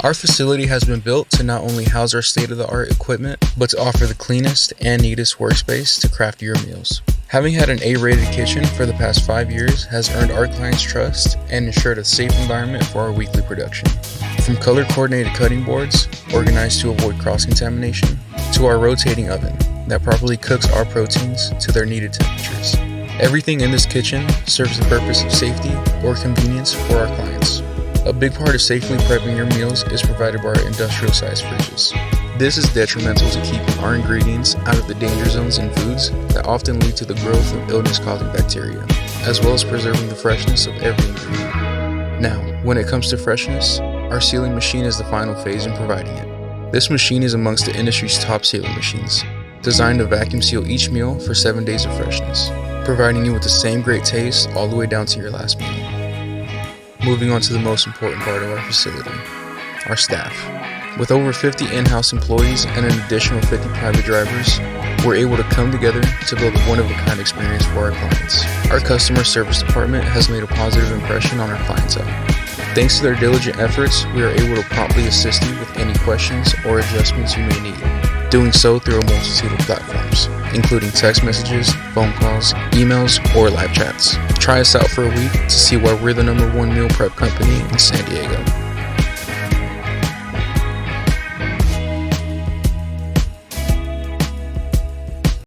Our facility has been built to not only house our state-of-the-art equipment, but to offer the cleanest and neatest workspace to craft your meals. Having had an A-rated kitchen for the past 5 years has earned our clients' trust and ensured a safe environment for our weekly production. From color-coordinated cutting boards, organized to avoid cross-contamination, to our rotating oven that properly cooks our proteins to their needed temperatures. Everything in this kitchen serves the purpose of safety or convenience for our clients. A big part of safely prepping your meals is provided by our industrial-sized fridges. This is detrimental to keeping our ingredients out of the danger zones in foods that often lead to the growth of illness-causing bacteria, as well as preserving the freshness of every ingredient. Now, when it comes to freshness, our sealing machine is the final phase in providing it. This machine is amongst the industry's top sealing machines, designed to vacuum seal each meal for 7 days of freshness, providing you with the same great taste all the way down to your last meal. Moving on to the most important part of our facility, our staff. With over 50 in-house employees and an additional 50 private drivers, we're able to come together to build a one-of-a-kind experience for our clients. Our customer service department has made a positive impression on our clientele. Thanks to their diligent efforts, we are able to promptly assist you with any questions or adjustments you may need, doing so through a multitude of platforms, including text messages, phone calls, emails, or live chats. Try us out for a week to see why we're the #1 meal prep company in San Diego.